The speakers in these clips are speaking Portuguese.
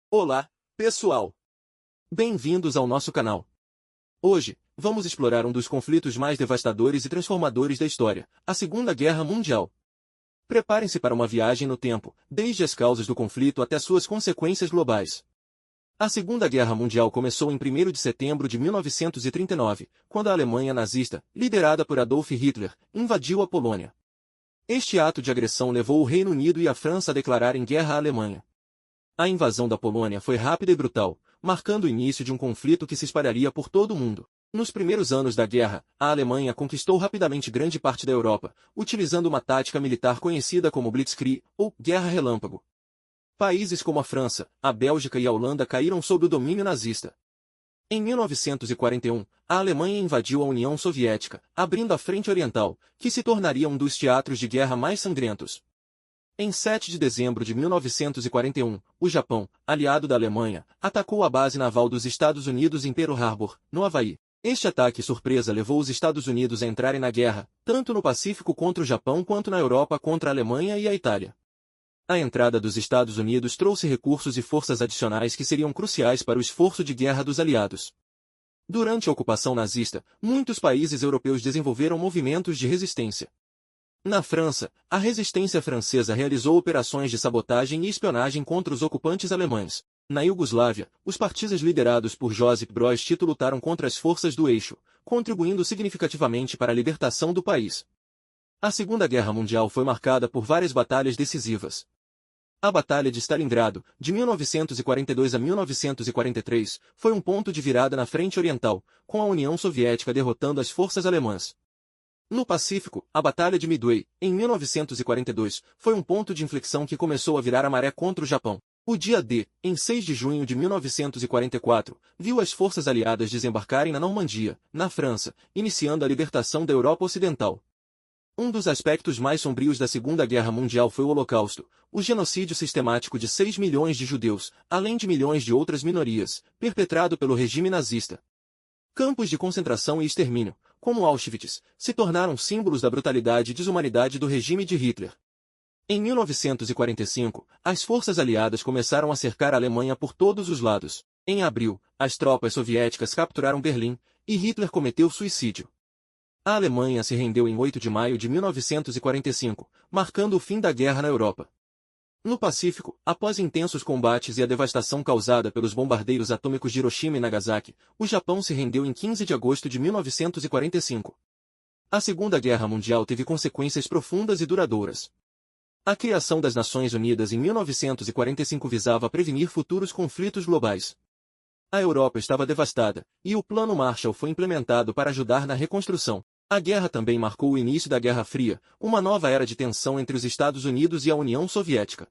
Olá, pessoal! Bem-vindos ao nosso canal. Hoje, vamos explorar um dos conflitos mais devastadores e transformadores da história, a Segunda Guerra Mundial. Preparem-se para uma viagem no tempo, desde as causas do conflito até suas consequências globais. A Segunda Guerra Mundial começou em 1º de setembro de 1939, quando a Alemanha nazista, liderada por Adolf Hitler, invadiu a Polônia. Este ato de agressão levou o Reino Unido e a França a declararem guerra à Alemanha. A invasão da Polônia foi rápida e brutal, marcando o início de um conflito que se espalharia por todo o mundo. Nos primeiros anos da guerra, a Alemanha conquistou rapidamente grande parte da Europa, utilizando uma tática militar conhecida como Blitzkrieg, ou Guerra Relâmpago. Países como a França, a Bélgica e a Holanda caíram sob o domínio nazista. Em 1941, a Alemanha invadiu a União Soviética, abrindo a Frente Oriental, que se tornaria um dos teatros de guerra mais sangrentos. Em 7 de dezembro de 1941, o Japão, aliado da Alemanha, atacou a base naval dos Estados Unidos em Pearl Harbor, no Havaí. Este ataque surpresa levou os Estados Unidos a entrarem na guerra, tanto no Pacífico contra o Japão quanto na Europa contra a Alemanha e a Itália. A entrada dos Estados Unidos trouxe recursos e forças adicionais que seriam cruciais para o esforço de guerra dos aliados. Durante a ocupação nazista, muitos países europeus desenvolveram movimentos de resistência. Na França, a resistência francesa realizou operações de sabotagem e espionagem contra os ocupantes alemães. Na Iugoslávia, os partisas liderados por Josip Broz Tito lutaram contra as forças do Eixo, contribuindo significativamente para a libertação do país. A Segunda Guerra Mundial foi marcada por várias batalhas decisivas. A Batalha de Stalingrado, de 1942 a 1943, foi um ponto de virada na Frente Oriental, com a União Soviética derrotando as forças alemãs. No Pacífico, a Batalha de Midway, em 1942, foi um ponto de inflexão que começou a virar a maré contra o Japão. O dia D, em 6 de junho de 1944, viu as forças aliadas desembarcarem na Normandia, na França, iniciando a libertação da Europa Ocidental. Um dos aspectos mais sombrios da Segunda Guerra Mundial foi o Holocausto, o genocídio sistemático de 6 milhões de judeus, além de milhões de outras minorias, perpetrado pelo regime nazista. Campos de concentração e extermínio, como Auschwitz, se tornaram símbolos da brutalidade e desumanidade do regime de Hitler. Em 1945, as forças aliadas começaram a cercar a Alemanha por todos os lados. Em abril, as tropas soviéticas capturaram Berlim, e Hitler cometeu suicídio. A Alemanha se rendeu em 8 de maio de 1945, marcando o fim da guerra na Europa. No Pacífico, após intensos combates e a devastação causada pelos bombardeiros atômicos de Hiroshima e Nagasaki, o Japão se rendeu em 15 de agosto de 1945. A Segunda Guerra Mundial teve consequências profundas e duradouras. A criação das Nações Unidas em 1945 visava prevenir futuros conflitos globais. A Europa estava devastada, e o Plano Marshall foi implementado para ajudar na reconstrução. A guerra também marcou o início da Guerra Fria, uma nova era de tensão entre os Estados Unidos e a União Soviética.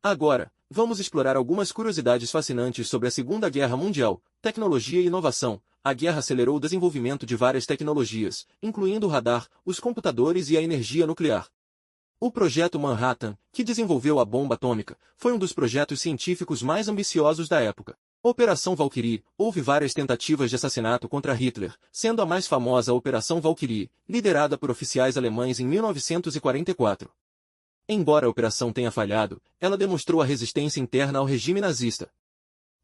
Agora, vamos explorar algumas curiosidades fascinantes sobre a Segunda Guerra Mundial. Tecnologia e inovação. A guerra acelerou o desenvolvimento de várias tecnologias, incluindo o radar, os computadores e a energia nuclear. O Projeto Manhattan, que desenvolveu a bomba atômica, foi um dos projetos científicos mais ambiciosos da época. Operação Valkyrie. Houve várias tentativas de assassinato contra Hitler, sendo a mais famosa a Operação Valkyrie, liderada por oficiais alemães em 1944. Embora a operação tenha falhado, ela demonstrou a resistência interna ao regime nazista.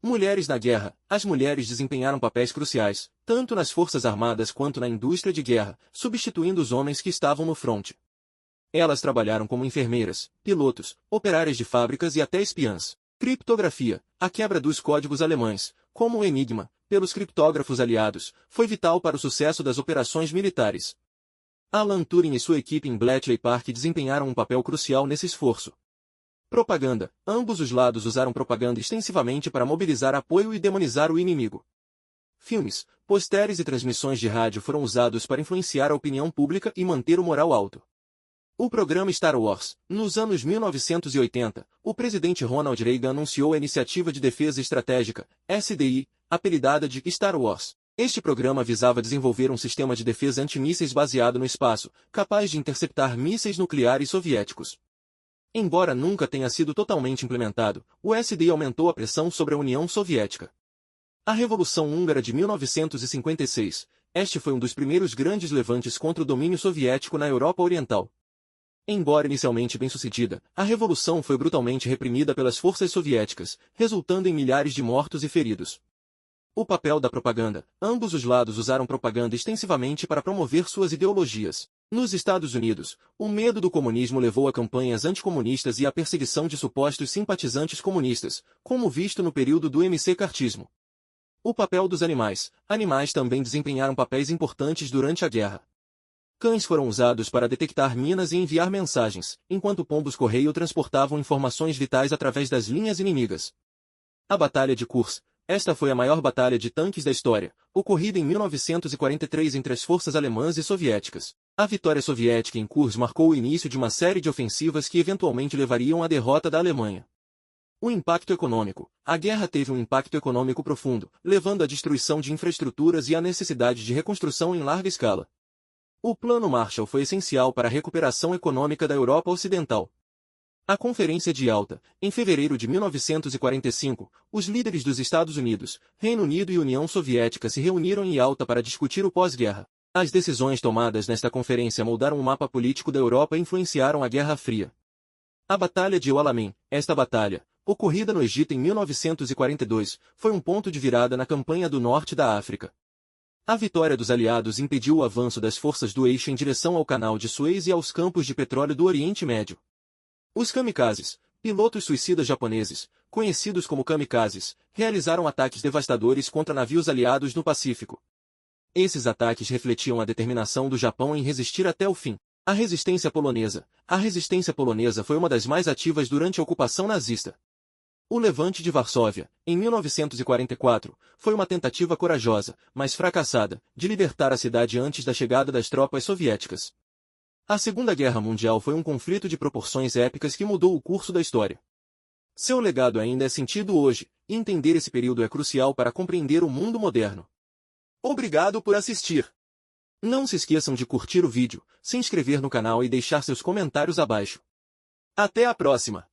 Mulheres na guerra. As mulheres desempenharam papéis cruciais, tanto nas forças armadas quanto na indústria de guerra, substituindo os homens que estavam no fronte. Elas trabalharam como enfermeiras, pilotos, operárias de fábricas e até espiãs. Criptografia. A quebra dos códigos alemães, como o Enigma, pelos criptógrafos aliados, foi vital para o sucesso das operações militares. Alan Turing e sua equipe em Bletchley Park desempenharam um papel crucial nesse esforço. Propaganda. Ambos os lados usaram propaganda extensivamente para mobilizar apoio e demonizar o inimigo. Filmes, posteres e transmissões de rádio foram usados para influenciar a opinião pública e manter o moral alto. O programa Star Wars. Nos anos 1980, o presidente Ronald Reagan anunciou a Iniciativa de Defesa Estratégica, SDI, apelidada de Star Wars. Este programa visava desenvolver um sistema de defesa antimísseis baseado no espaço, capaz de interceptar mísseis nucleares soviéticos. Embora nunca tenha sido totalmente implementado, o SDI aumentou a pressão sobre a União Soviética. A Revolução Húngara de 1956. Este foi um dos primeiros grandes levantes contra o domínio soviético na Europa Oriental. Embora inicialmente bem-sucedida, a revolução foi brutalmente reprimida pelas forças soviéticas, resultando em milhares de mortos e feridos. O papel da propaganda. Ambos os lados usaram propaganda extensivamente para promover suas ideologias. Nos Estados Unidos, o medo do comunismo levou a campanhas anticomunistas e à perseguição de supostos simpatizantes comunistas, como visto no período do MC-cartismo. O papel dos animais. Animais também desempenharam papéis importantes durante a guerra. Cães foram usados para detectar minas e enviar mensagens, enquanto pombos-correio transportavam informações vitais através das linhas inimigas. A Batalha de Kursk. Esta foi a maior batalha de tanques da história, ocorrida em 1943 entre as forças alemãs e soviéticas. A vitória soviética em Kursk marcou o início de uma série de ofensivas que eventualmente levariam à derrota da Alemanha. O impacto econômico. A guerra teve um impacto econômico profundo, levando à destruição de infraestruturas e à necessidade de reconstrução em larga escala. O Plano Marshall foi essencial para a recuperação econômica da Europa Ocidental. A Conferência de Yalta, em fevereiro de 1945, os líderes dos Estados Unidos, Reino Unido e União Soviética se reuniram em Yalta para discutir o pós-guerra. As decisões tomadas nesta conferência moldaram o mapa político da Europa e influenciaram a Guerra Fria. A Batalha de El Alamein. Esta batalha, ocorrida no Egito em 1942, foi um ponto de virada na campanha do norte da África. A vitória dos aliados impediu o avanço das forças do eixo em direção ao Canal de Suez e aos campos de petróleo do Oriente Médio. Os kamikazes, pilotos suicidas japoneses, conhecidos como kamikazes, realizaram ataques devastadores contra navios aliados no Pacífico. Esses ataques refletiam a determinação do Japão em resistir até o fim. A resistência polonesa. A resistência polonesa foi uma das mais ativas durante a ocupação nazista. O Levante de Varsóvia, em 1944, foi uma tentativa corajosa, mas fracassada, de libertar a cidade antes da chegada das tropas soviéticas. A Segunda Guerra Mundial foi um conflito de proporções épicas que mudou o curso da história. Seu legado ainda é sentido hoje, e entender esse período é crucial para compreender o mundo moderno. Obrigado por assistir. Não se esqueçam de curtir o vídeo, se inscrever no canal e deixar seus comentários abaixo. Até a próxima!